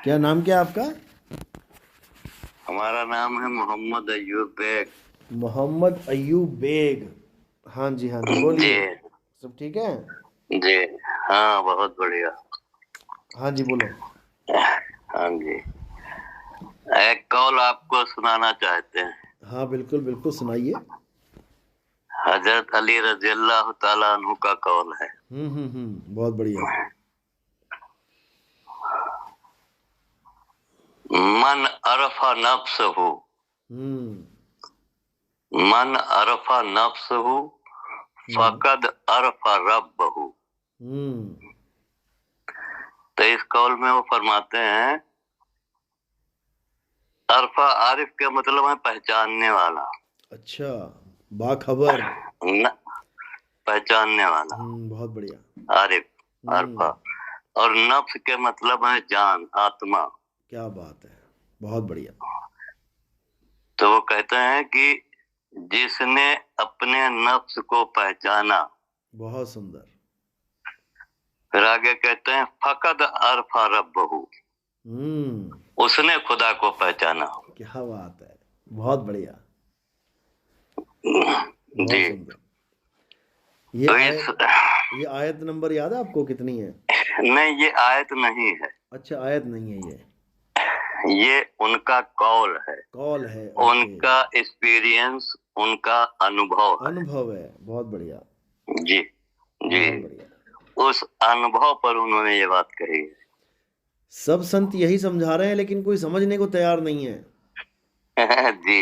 क्या नाम क्या है आपका? हमारा नाम है मोहम्मद अयूब बेग। मोहम्मद अयूब बेग। हाँ जी, हाँ जी, जी। बोलिए। सब ठीक है? जी। हाँ, बहुत बढ़िया। हाँ जी, बोलो। हाँ जी। एक कौल आपको सुनाना चाहते हैं। हाँ, बिल्कुल बिल्कुल, सुनाइए। हजरत अली रजी अल्लाह ताला अन्हु का कौल है। बहुत बढ़िया। मन अरफा नफ्सहु, हम्म। मन अरफा नफ्सहु हम्म। फकद अरफा रब्बहु। हम्म। तो इस कौल में वो फरमाते हैं, अरफा आरिफ का मतलब है पहचानने वाला। अच्छा, बाखबर। न, पहचानने वाला बहुत बढ़िया। आरिफ, अरफा। हम्म। और नफ्स के मतलब है जान, आत्मा। क्या बात है, बहुत बढ़िया। तो वो कहते हैं कि जिसने अपने नफ्स को पहचाना, बहुत सुंदर। फिर आगे कहते हैं फकद अरफा रब्बहु, हम्म। उसने खुदा को पहचाना। क्या बात है, बहुत बढ़िया। जी। बहुत सुंदर। ये तो आयत ये आयत नंबर याद है आपको कितनी है? नहीं, ये आयत नहीं है, अच्छा, आयत नहीं है ये। ये उनका कौल है, कॉल है, ओके। उनका एक्सपीरियंस, उनका अनुभव है। अनुभव है, बहुत बढ़िया। जी। जी। बहुत बढ़िया। उस अनुभव पर उन्होंने ये बात कही सब संत यही समझा रहे हैं, लेकिन कोई समझने को तैयार नहीं है। है। जी।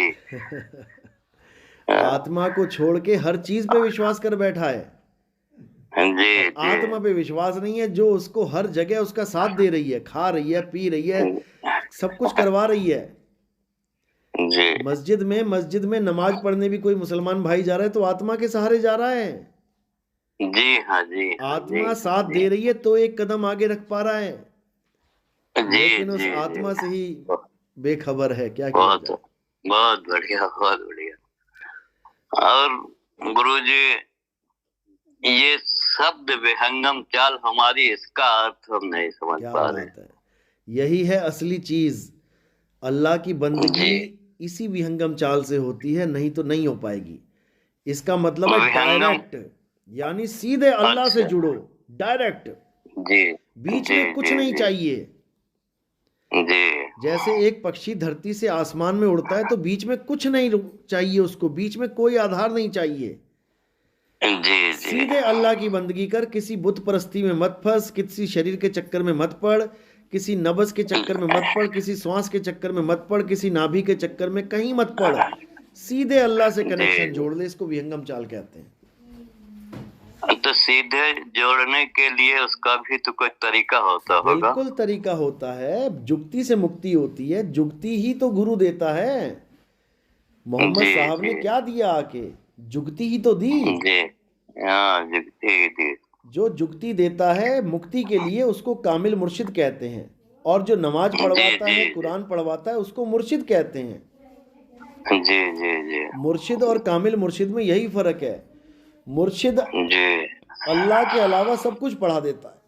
आत्मा को छोड़ के हर चीज पे विश्वास कर बैठा है, जी। और जी। आत्मा पे विश्वास नहीं है, जो उसको हर जगह उसका साथ दे रही है, खा रही है, पी रही है, सब कुछ करवा रही है। जी। मस्जिद में नमाज पढ़ने भी कोई मुसलमान भाई जा रहा है तो आत्मा के सहारे जा रहा है। जी। हाँ जी। हाँ जी। आत्मा हाँ साथ जी। दे रही है तो एक कदम आगे रख पा रहा है, जी। लेकिन उस जी। जी। आत्मा से ही बेखबर है, क्या किया बहुत जाए। बहुत बढ़िया, बहुत बढ़िया। और गुरुजी, ये शब्द विहंगम चाल हमारी, इसका अर्थ हम नहीं समझ क्या पा रहे बात है, यही है असली चीज। अल्लाह की हैं। बंदगी जी। इसी विहंगम चाल से होती है, नहीं तो नहीं हो पाएगी। इसका मतलब है विहंगम। डायरेक्ट, यानी सीधे अल्लाह से अच्छा। जुड़ो, डायरेक्ट। जी। बीच जी। में कुछ जी। नहीं जी। चाहिए। जी। जैसे एक पक्षी धरती से आसमान में उड़ता है तो बीच में कुछ नहीं चाहिए, उसको बीच में कोई आधार नहीं चाहिए। जी। जी। सीधे अल्लाह की बंदगी कर, किसी बुत परस्ती में मत फंस, किसी शरीर के चक्कर में मत पड़, किसी नब्ज के चक्कर में मत पड़, किसी श्वास के चक्कर में मत पड़, किसी नाभि के चक्कर में कहीं मत पड़। सीधे अल्लाह से जी। कनेक्शन जोड़ ले, इसको विहंगम चाल कहते हैं। तो सीधे जोड़ने के लिए उसका भी तो कोई तरीका होता होगा। बिल्कुल तरीका होता है, जुक्ति से मुक्ति होती है, जुक्ति ही तो गुरु देता है। मोहम्मद जी। साहब जी। ने क्या दिया आके? जुक्ति ही तो दी। जी। हाँ जी। जी। जी। जो जुक्ति देता है मुक्ति के लिए, उसको कामिल मुर्शिद कहते हैं। और जो नमाज जी। पढ़वाता जी। है, कुरान पढ़वाता है, उसको मुर्शिद कहते हैं। जी। जी। जी। मुर्शिद और कामिल मुर्शिद में यही फर्क है। मुर्शिद जी। अल्लाह के अलावा सब कुछ पढ़ा देता है।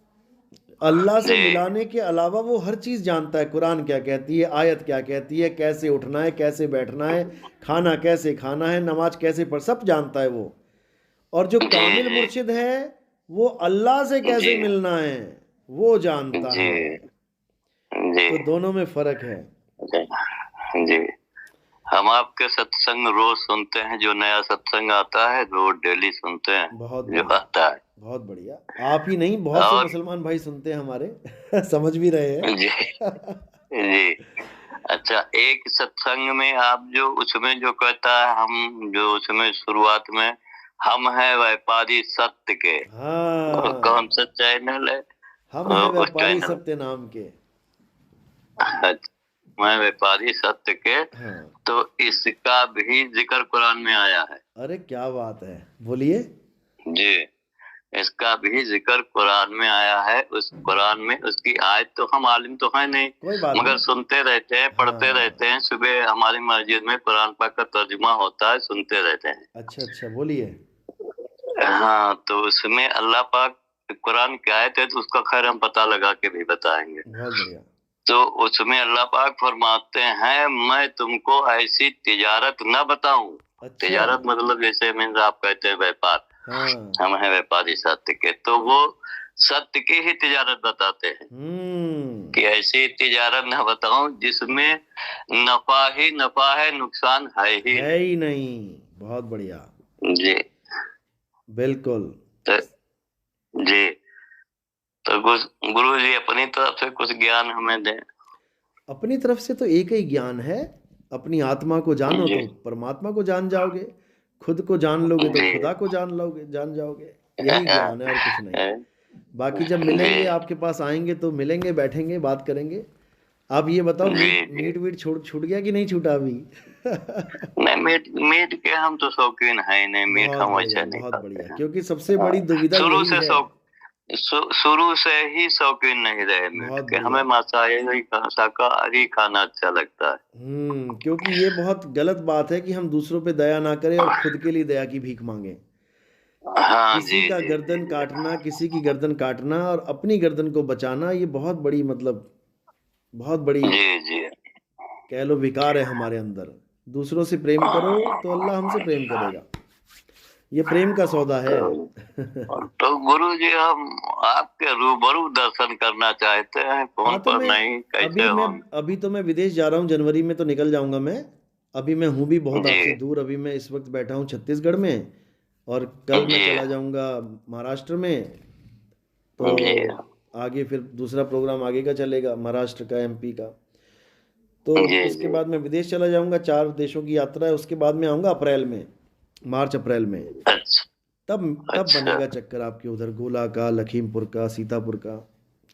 अल्लाह से जी। मिलाने के अलावा वो हर चीज़ जानता है, कुरान क्या कहती है, आयत क्या कहती है, कैसे उठना है, कैसे बैठना है, खाना कैसे खाना है, नमाज कैसे पढ़, सब जानता है वो। और जो जी। कामिल जी। मुर्शिद है, वो अल्लाह से जी। कैसे मिलना है वो जानता जी। है। जी। तो दोनों में फर्क है। जी। हम आपके सत्संग रोज सुनते हैं, जो नया सत्संग आता है रोज डेली सुनते हैं, बहुत जो बढ़िया। आता है। बहुत बढ़िया। आप ही नहीं, बहुत से और मुसलमान भाई सुनते हैं हमारे समझ भी रहे जी। हैं। जी। अच्छा, एक सत्संग में आप जो उसमें जो कहता है, हम जो उसमें शुरुआत में, हम है व्यापारी सत्य के, और कौन हाँ, सा चैनल है? हम हैं उस व्यापारी चैनल, सत्य नाम के। मैं व्यापारी सत्य के, हाँ। तो इसका भी जिक्र कुरान में आया है। अरे क्या बात है, बोलिए। जी। इसका भी जिक्र कुरान में आया है। उस कुरान में उसकी आयत तो हम आलिम तो है नहीं, कोई बात मगर नहीं। सुनते रहते हैं, पढ़ते हाँ। रहते हैं। सुबह हमारी मस्जिद में कुरान पाक का तर्जुमा होता है, सुनते रहते हैं। अच्छा अच्छा, बोलिए। हाँ, तो उसमें अल्लाह पाक कुरान की आयत है, तो उसका खैर हम पता लगा के भी बताएंगे। बहुत बढ़िया। तो उसमें अल्लाह पाक फरमाते हैं मैं तुमको ऐसी तिजारत न बताऊं। अच्छा। तिजारत मतलब जैसे मीन्स आप कहते हैं व्यापार, हाँ। हम हैं व्यापारी सत्य के, तो वो सत्य की ही तिजारत बताते हैं कि ऐसी तिजारत न बताऊं जिसमें नफा ही नफा है, नुकसान है ही नहीं। बहुत बढ़िया जी। बिल्कुल। तो जी, तो गुरु जी अपनी तरफ से कुछ ज्ञान हमें दें। अपनी तरफ से तो एक ही ज्ञान है, अपनी आत्मा को जानो जी तो परमात्मा को जान जाओगे, खुद को जान लोगे तो जी खुदा को जान जाओगे। यही ज्ञान है और कुछ नहीं। बाकी जब मिलेंगे, जी आपके पास आएंगे तो मिलेंगे, बैठेंगे, बात करेंगे। आप ये बताओ, जी मीट जी। मीट वीट छूट गया कि नहीं छूटा अभी? नहीं, मीट के हम तो शौकीन है ही नहीं, मीट बहुत हम बढ़िया, वैसे नहीं बहुत खाते बढ़िया, हैं। क्योंकि सबसे बड़ी हाँ, दुविधा शुरू यही से है। शुरू से ही शौकीन नहीं रहे मीट बहुत के, हमें बढ़िया। मांसाहारी शाकाहारी खाना अच्छा लगता है। क्योंकि ये बहुत गलत बात है कि हम दूसरों पे दया ना करें और खुद के लिए दया की भीख मांगे। हाँ किसी जी का जी गर्दन जी काटना, किसी की गर्दन काटना और अपनी गर्दन को बचाना, ये बहुत बड़ी, मतलब बहुत बड़ी, जी जी। कह लो, विकार है हमारे अंदर। दूसरों से प्रेम करो तो अल्लाह हमसे प्रेम करेगा। ये प्रेम का सौदा है। तो गुरु जी हम आपके रूबरू दर्शन करना चाहते हैं, फोन हाँ, तो पर मैं नहीं, कैसे अभी मैं होंगे? अभी तो मैं विदेश जा रहा हूँ, जनवरी में तो निकल जाऊंगा मैं। अभी मैं हूँ भी बहुत जी आपसे दूर। अभी मैं इस वक्त बैठा हूँ छत्तीसगढ़ में, और कल मैं जी चला जाऊंगा महाराष्ट्र में। तो जी आगे फिर दूसरा प्रोग्राम आगे का चलेगा, महाराष्ट्र का, एमपी का। तो जी उसके जी। बाद मैं विदेश चला जाऊंगा, 4 देशों की यात्रा है। उसके बाद में आऊँगा अप्रैल में, मार्च अप्रैल में। अच्छा तब तब अच्छा। बनेगा चक्कर आपके उधर, गोला का, लखीमपुर का, सीतापुर का।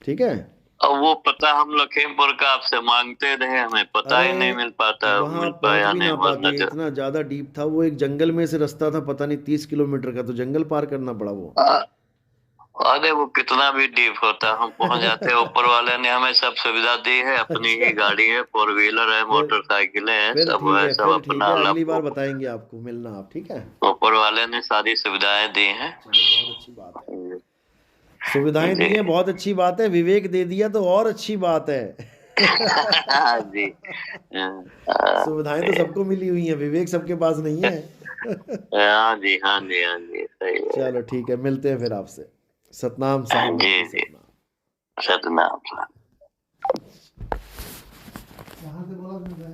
ठीक है। अब वो पता हम लखीमपुर का आपसे मांगते रहे, हमें पता अरे, ही नहीं मिल पाता, वहां मिल पहुंच पाया भी नहीं ना वरना पाते, इतना ज्यादा डीप था वो। एक जंगल में से रास्ता था, पता नहीं 30 किलोमीटर का, तो जंगल पार करना पड़ा वो। अरे वो कितना भी डीप होता हम पहुंच जाते हैं। ऊपर वाले ने हमें सब सुविधा दी है, अपनी अच्छा। ही गाड़ी है, 4 व्हीलर है, फिर मोटरसाइकिलें हैं, फिर सब ठीक है, है, सब फिर ठीक अपना है, अल्लाह अगली बार को बताएंगे आपको, मिलना आप, ठीक है। ऊपर वाले ने सारी सुविधाएं दी हैं। चलो, बहुत अच्छी बात है। सुविधाएं दी जी हैं, बहुत अच्छी बात है। विवेक दे दिया तो और अच्छी बात है। जी। सुविधाएं तो सबको मिली हुई हैं, विवेक सबके पास नहीं है। हाँ जी हाँ जी हाँ जी, सही है। चलो ठीक है, मिलते हैं फिर आपसे। सतनाम साहिब जी जी, जी, सतनाम। सतनाम। कहाँ से बोला तुमने?